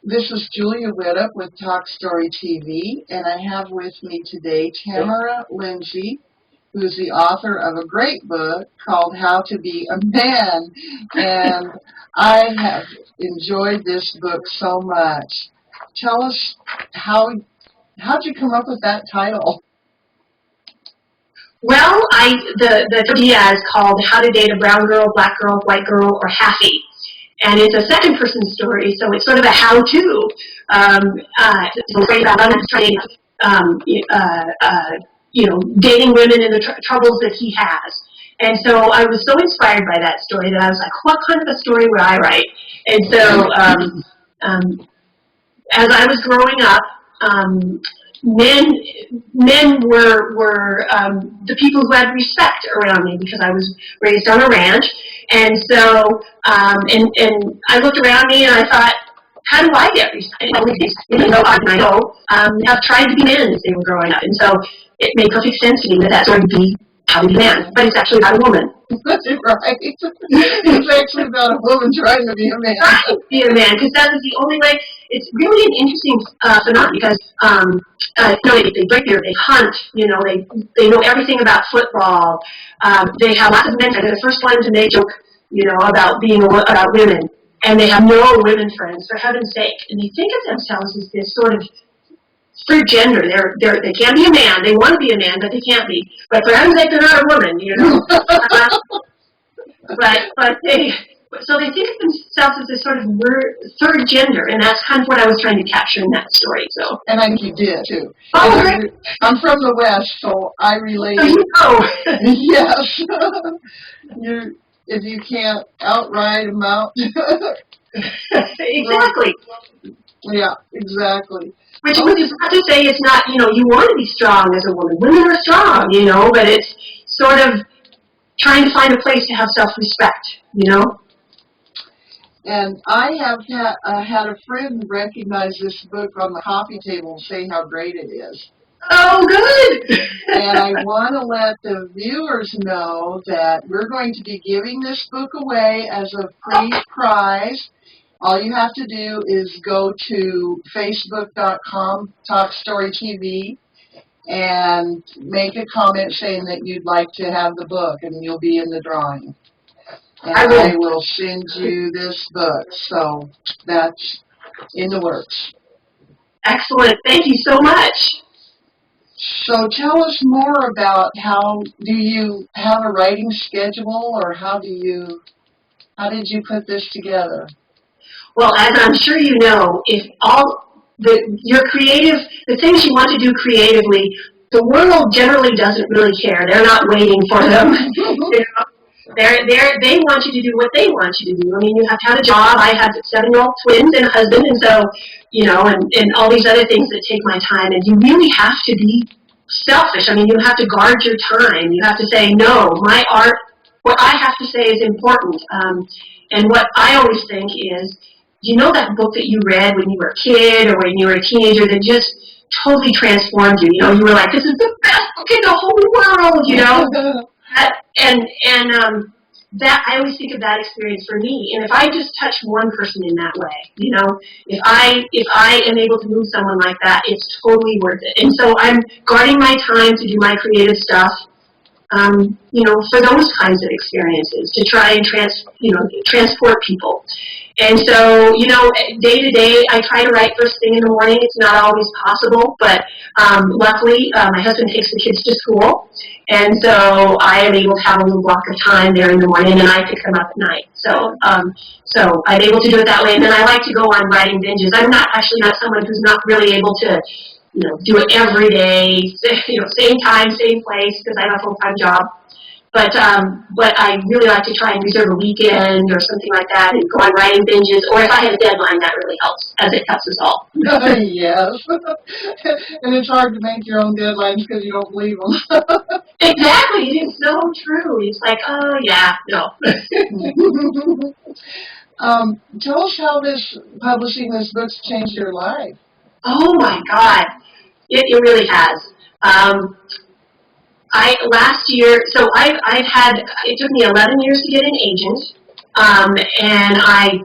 This is Julia Widup with Talk Story TV, and I have with me today Tamara Linse, who's the author of a great book called How to Be a Man. And I have enjoyed this book so much. Tell us how'd you come up with that title? Well, the idea is called How to Date a Brown Girl, Black Girl, White Girl, or Halfie. And it's a second-person story, so it's sort of a how-to. Dating women and the troubles that he has. And so I was so inspired by that story that I was like, what kind of a story would I write? And so as I was growing up, men were the people who had respect around me because I was raised on a ranch, and so and I looked around me and I thought, how do I get respect? I know have tried to be men as they were growing up, and so it made perfect sense to me that sort of be how to be a man, but it's actually about a woman. That's right. It's actually about a woman trying to be a man. Trying to be a man, because that is the only way. It's really an interesting phenomenon because they break beer, they hunt, they know everything about football. They have lots of men. They're the first ones to make joke, about being about women, and they have no women friends, for heaven's sake. And they think of themselves as this sort of third gender. They can't be a man. They want to be a man, but they can't be. But for heaven's sake, they're not a woman, So they think of themselves as this sort of third gender, and that's kind of what I was trying to capture in that story. So, and I think you did too. Oh, great. I'm from the West, so I relate. So you know. Yes. If you can't outride a mountain. Exactly. Yeah, exactly. Which is not to say it's not, you want to be strong as a woman. Women are strong, but it's sort of trying to find a place to have self-respect, And I have had a friend recognize this book on the coffee table and say how great it is. Oh, good! And I want to let the viewers know that we're going to be giving this book away as a free prize. All you have to do is go to facebook.com, Talk Story TV, and make a comment saying that you'd like to have the book, and you'll be in the drawing. And I will send you this book, so that's in the works. Excellent. Thank you so much. So tell us more about do you have a writing schedule, or how did you put this together? Well, as I'm sure you know, if the things you want to do creatively, the world generally doesn't really care. They're not waiting for them. They want you to do what they want you to do. I mean, you have to have a job. I have 7-year-old twins and a husband, and so, and all these other things that take my time. And you really have to be selfish. I mean, you have to guard your time. You have to say, no, my art, what I have to say is important. And what I always think is, that book that you read when you were a kid or when you were a teenager that just totally transformed you? You were like, this is the best book in the whole world, that I always think of that experience for me. And if I just touch one person in that way, if I am able to move someone like that, it's totally worth it. And so I'm guarding my time to do my creative stuff, for those kinds of experiences, to try and transport people. And so, day to day, I try to write first thing in the morning. It's not always possible, but luckily, my husband takes the kids to school, and so I am able to have a little block of time there in the morning, and I pick them up at night. So I'm able to do it that way, and then I like to go on writing binges. I'm not someone who's not really able to, do it every day, same time, same place, because I have a full-time job. But I really like to try and reserve a weekend or something like that and go on writing binges. Or if I have a deadline, that really helps, as it helps us all. Yes. And it's hard to make your own deadlines because you don't believe them. Exactly. It is so true. It's like, oh, yeah, no. Tell us how publishing this book's changed your life. Oh, my God. It really has. Last year, it took me 11 years to get an agent, and I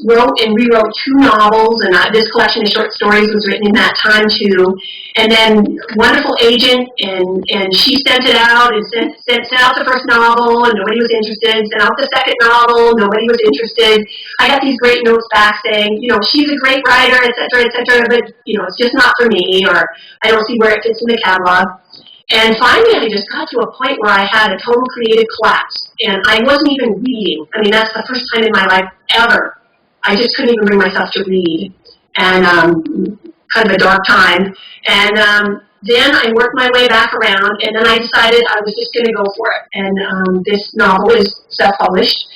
wrote and rewrote 2 novels, and this collection of short stories was written in that time too. And then wonderful agent, and she sent it out and sent out the first novel, and nobody was interested. Sent out the second novel, nobody was interested. I got these great notes back saying, she's a great writer, et cetera, but it's just not for me, or I don't see where it fits in the catalog. And finally, I just got to a point where I had a total creative collapse, and I wasn't even reading. I mean, that's the first time in my life ever. I just couldn't even bring myself to read, and kind of a dark time. And then I worked my way back around, and then I decided I was just going to go for it. And this novel is self-published,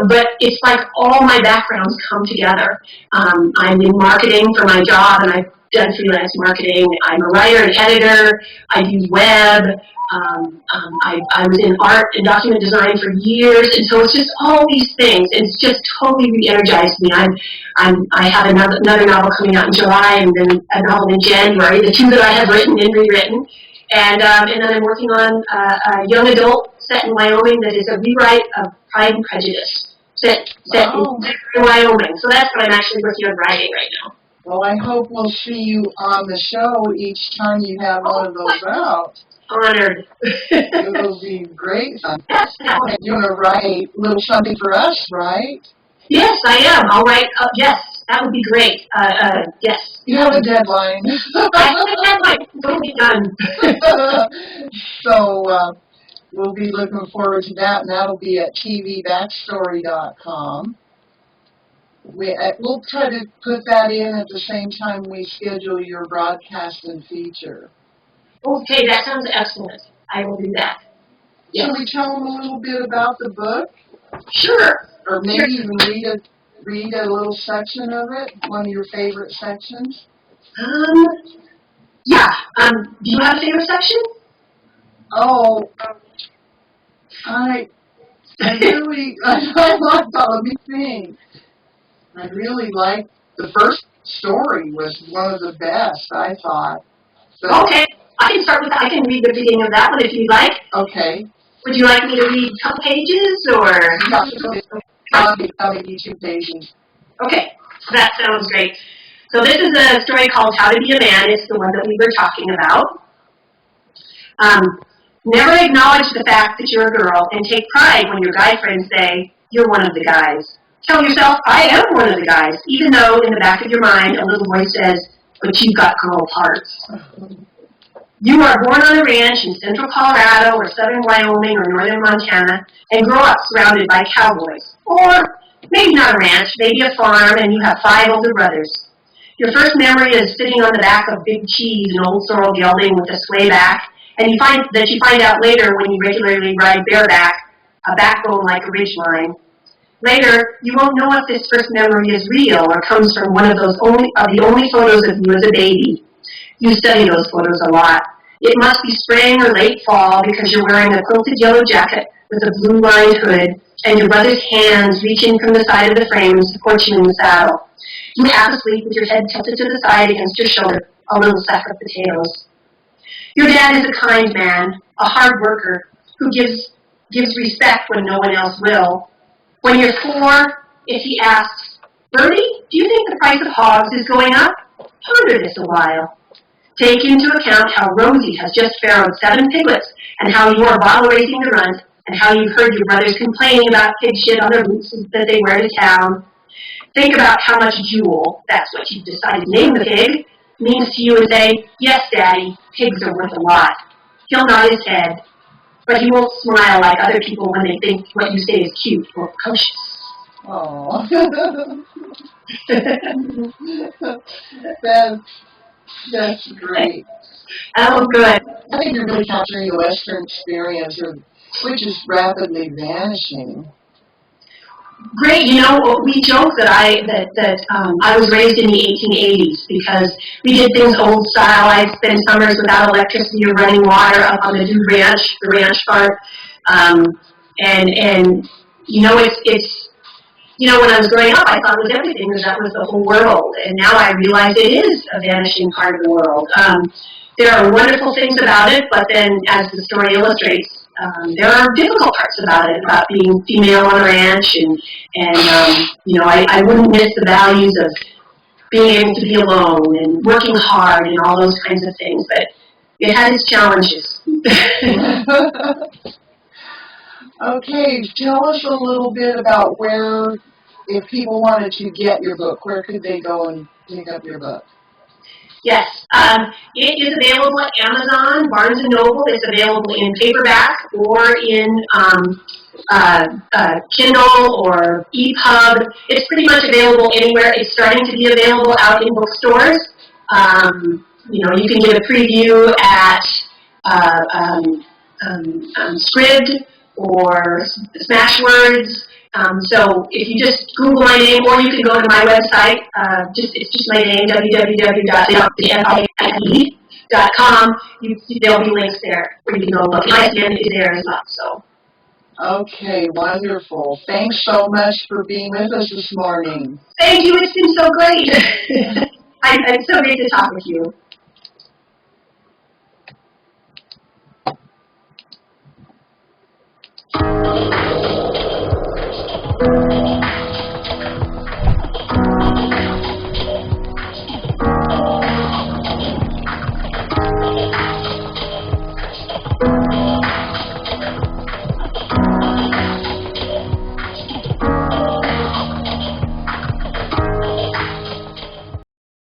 but it's like all my backgrounds come together. I'm in marketing for my job, and I've done freelance marketing. I'm a writer and editor. I do web. I was in art and document design for years, and so it's just all these things. It's just totally re-energized me. I have another novel coming out in July, and then a novel in January. The 2 that I have written and rewritten, and then I'm working on a young adult set in Wyoming that is a rewrite of Pride and Prejudice set in Wyoming. So that's what I'm actually working on writing right now. Well, I hope we'll see you on the show each time you have one of those out. Honored. It will be great fun. You're going to write a little something for us, right? Yes, I am. I'll write. Yes, that would be great. Yes. You have a deadline. I have a deadline. It'll be done. So we'll be looking forward to that, and that'll be at tvbackstory.com. We'll try to put that in at the same time we schedule your broadcast and feature. Okay, that sounds excellent. I will do that. Yes. Can we tell them a little bit about the book? Sure. Or maybe even read a little section of it, one of your favorite sections? Yeah. Do you have a favorite section? Oh, I really, let me think. I really liked the first story was one of the best, I thought. So, okay. I can read the beginning of that one if you'd like. Okay. Would you like me to read a couple pages, or? Maybe 2 pages. Okay, that sounds great. So this is a story called How to Be a Man. It's the one that we were talking about. Never acknowledge the fact that you're a girl, and take pride when your guy friends say, you're one of the guys. Tell yourself, I am one of the guys, even though in the back of your mind a little voice says, but you've got girl parts. You are born on a ranch in central Colorado or southern Wyoming or northern Montana and grow up surrounded by cowboys. Or maybe not a ranch, maybe a farm, and you have 5 older brothers. Your first memory is sitting on the back of Big Cheese, an old sorrel gelding with a sway back, and you find out later when you regularly ride bareback, a backbone like a ridgeline. Later, you won't know if this first memory is real or comes from one of the only photos of you as a baby. You study those photos a lot. It must be spring or late fall because you're wearing a quilted yellow jacket with a blue-lined hood, and your brother's hands reach in from the side of the frame and support you in the saddle. You half asleep with your head tilted to the side against your shoulder, a little sack of potatoes. Your dad is a kind man, a hard worker, who gives respect when no one else will. When you're 4, if he asks, Bertie, do you think the price of hogs is going up? Ponder this a while. Take into account how Rosie has just farrowed 7 piglets, and how you are bottle racing the runt, and how you've heard your brothers complaining about pig shit on their boots that they wear to town. Think about how much Jewel, that's what you've decided to name the pig, means to you and say, yes, Daddy, pigs are worth a lot. He'll nod his head, but he won't smile like other people when they think what you say is cute or precocious. Oh, that's great. Oh, good. I think you're really capturing the Western experience, which is rapidly vanishing. Great. We joke that I was raised in the 1880s because we did things old style. I spent summers without electricity or running water up on the dude ranch, the ranch part. When I was growing up, I thought it was everything, because that was the whole world. And now I realize it is a vanishing part of the world. There are wonderful things about it, but then, as the story illustrates, there are difficult parts about it, about being female on a ranch, and you know, I wouldn't miss the values of being able to be alone and working hard and all those kinds of things, but it had its challenges. Okay, tell us a little bit about where, if people wanted to get your book, where could they go and pick up your book? Yes, it is available at Amazon, Barnes & Noble. It's available in paperback or in Kindle or EPUB. It's pretty much available anywhere. It's starting to be available out in bookstores. You know, you can get a preview at Scribd or Smashwords. So if you just Google my name, or you can go to my website, it's just my name, www.fie.com. There'll be links there where you can go look. My ISBN is there as well. So. Okay, wonderful. Thanks so much for being with us this morning. Thank you. It's been so great. It's so great to talk with you.